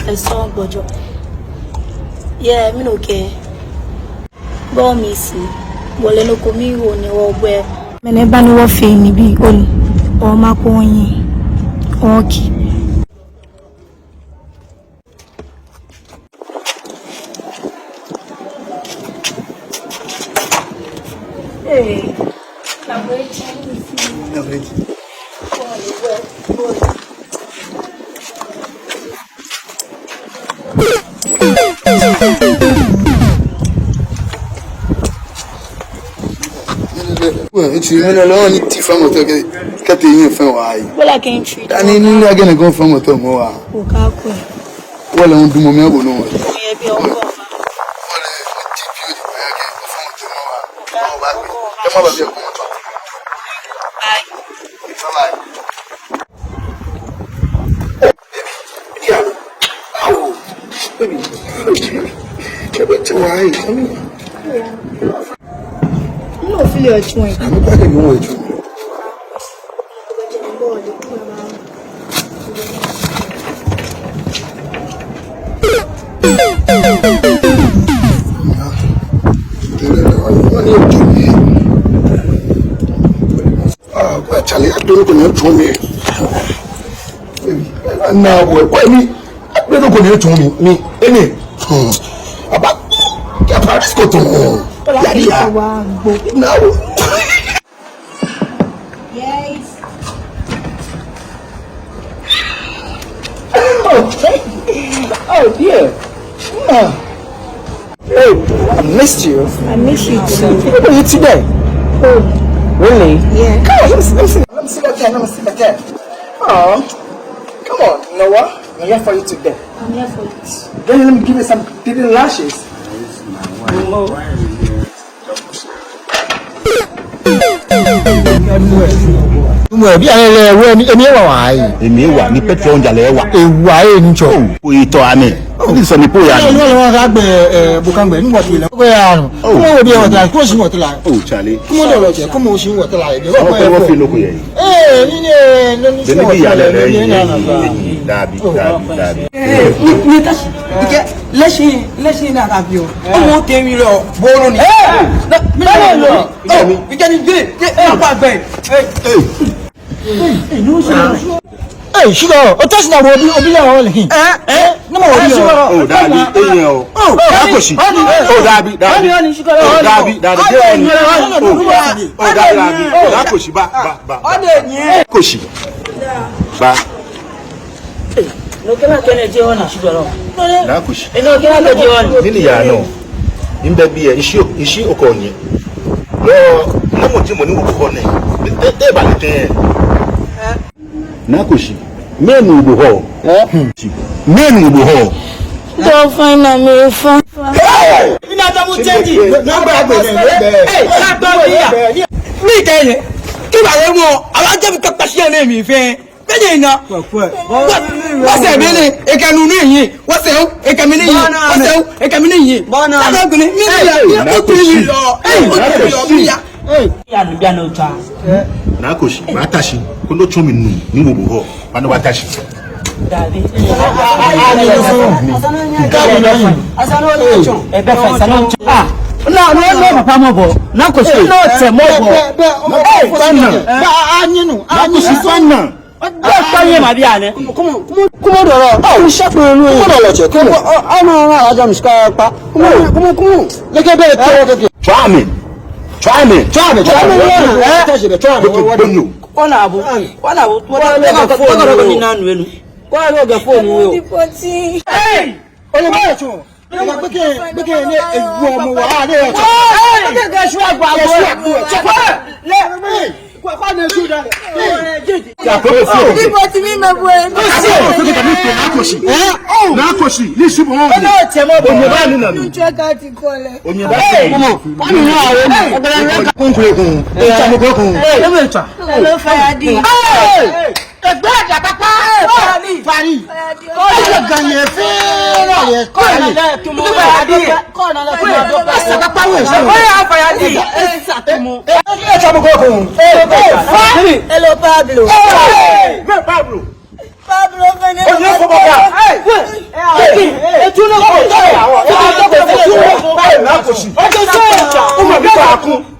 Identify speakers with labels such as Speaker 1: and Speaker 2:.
Speaker 1: a song bojo. Yeah, me no care. Go missy. Wole no komi wo ni wo gbe. Me ne ba ni wo fe ni bi oni. O ma ko yin. Okay. Hey. I'm waiting. I'm waiting.
Speaker 2: Well, it's you know, only tea from what I get in for why.
Speaker 1: Well, I can't treat.
Speaker 2: I mean, I'm going to go from what I'm more. Well, I won't do my no.
Speaker 1: No, feel your joint.
Speaker 2: I'm not going to know it. Charlie, I don't know to me. Now, why me? I don't know to me. Any. About let's go to home. Now.
Speaker 1: Yes.
Speaker 2: Oh dear. Hey, I missed you.
Speaker 1: I miss you too.
Speaker 2: What are you today?
Speaker 1: Oh.
Speaker 2: Really?
Speaker 1: Yeah.
Speaker 2: Come on, let me see that cat. Oh, come on, Noah. I'm here for you today.
Speaker 1: I'm here for it.
Speaker 2: Then let me give you some little lashes.
Speaker 3: Bí alẹ́ ẹ̀wọ́ ẹ̀mí ẹ̀wà wà áyì.
Speaker 4: Èmi wà ní petrol jalè wà.
Speaker 3: Ewu ayé ní jọ.
Speaker 4: Oyitọ àmì. Ní sọ ní bóyá.
Speaker 3: Ní ọlọ́wọ́ ká gbẹ bukangbe ní wọ̀tí ilẹ̀. Ó bẹ́ẹ̀ àrùn. Kúmọ̀ wo bí ẹ̀ wọ̀tí la kúmọ̀ sí wọ̀tí la.
Speaker 4: Oh Charlie.
Speaker 3: Kúmọ̀ dọ̀lọ̀ jẹ kúmọ̀ sí wọ̀tí la.
Speaker 4: Àwọn ọkọ̀ wọ́n fi lóko yẹ.
Speaker 3: Ní sí wọ̀tí la lẹ́yìn
Speaker 4: dàbí.
Speaker 5: Lẹ́sìn náà tàbí o. Ọmọ tẹ̀mí lọ bọ́ọ̀lù ni. Bẹ́ẹ̀ lọ. Ìjẹ́ni gbé ọ̀pá gbẹ̀.
Speaker 3: Hey, sugar, o tẹ́sí náà wọ́n obi yà wọ́n lẹ́yìn. Ní mo wọ́n bí yà.
Speaker 4: Oh dàbí eyín o. Lákòsí. Oh dàbí. Oh dàbí. Oh dàbí. Lákòsí bá. Lákòsí. Bá.
Speaker 5: Nokela kene je ona shigoro.
Speaker 4: Lákòsí.
Speaker 5: Nokela ke je ona.
Speaker 4: Nini ya no. Imbe bi e ishi okonye. Lo mo ti mo ni wo ko ne. Te ba le ten. Lákòsí. Menu igbo ho. Menu igbo ho.
Speaker 1: Don't find me fun.
Speaker 5: Ina ta mu change.
Speaker 3: Náà gbàgbé ní ẹgbẹ́.
Speaker 5: Mi tẹ̀yẹ. Kí bá lè mọ̀, àwọn jẹ́ mi kọ́kọ́ sí ẹ̀mí mi fẹ́. Bẹ́ẹ̀ni iná. Wọ́n sẹ̀ mí ní ìkànnì ní yìí. Wọ́n sẹ̀ ń ìkànnì ní yìí. Wọ́n sẹ̀ ń ìkànnì ní yìí. Lábàgbìnrin mi ní ìyá ó tún yìí lọ. Ó tún yọ mí ya. Yàdùbíà náà ta.
Speaker 4: Lákòsí. Màá tàṣí. Kó ló tún mi nù ní gbogbo họ. Wọ́n ní wàá tàṣí.
Speaker 5: Dàbí.
Speaker 1: Ẹ̀bẹ̀ fẹ̀ sálọ.
Speaker 5: No, papa mo bo. Na ko se. No te mo bo.
Speaker 4: Lákòsí fánà.
Speaker 5: Ọ̀pọ̀ ma bí àná.
Speaker 3: Kúmọ̀ dọ̀rọ̀. Ó ṣẹ́pẹ̀ inú yìí. Kúmọ̀ dọ̀rọ̀ jẹ́ kúmọ̀. Ọmọ ọ̀rọ̀ àjọ mi ṣíkà pa. Kúmọ̀. Gẹ́gẹ́ bẹ́ẹ̀ tó wọ́n gẹ́gẹ́.
Speaker 4: Try me.
Speaker 5: Wọ́n àbò. Wọ́n kọ́kọ́ ní nánú ẹnu. Wọ́n lọ gẹ̀ fóònù o.
Speaker 3: Oye bẹ́ẹ̀ tún. Ọmọ gbẹ́kẹ̀ ní ewu ọmọ wà á lè ọ̀tọ̀.
Speaker 5: Gẹ́gẹ́ ṣú àgbà àgbọ̀.
Speaker 1: Everybody me my boy.
Speaker 4: Lákòsí. Ní ṣùgbọ́n wọn.
Speaker 5: Ọ̀nà ọ̀tẹ̀ mọ́ bọ̀.
Speaker 4: Ònyè bá nínú mi.
Speaker 1: Check out the color.
Speaker 4: Ònyè bá sí.
Speaker 3: Wọ́n ní àwọn ọmọ kúnkùnkùn. Ìtàmùkọ́kùn.
Speaker 1: Hello, Fayadi.
Speaker 5: Ẹgbẹ́ àjà pápá. Fari.
Speaker 3: Ọjọ́ gani fẹ́ràn yẹ kọ́ọ̀lì.
Speaker 5: Kọ́ọ̀nà
Speaker 3: Ẹsẹ̀ pápá wẹ̀ ṣe.
Speaker 5: Fayadi. Ẹsẹ̀ tó mú.
Speaker 3: Ìtàmùkọ́kùn.
Speaker 1: Hello, Pablo.
Speaker 4: Pablo.
Speaker 1: Pablo,
Speaker 4: Oye, Akun.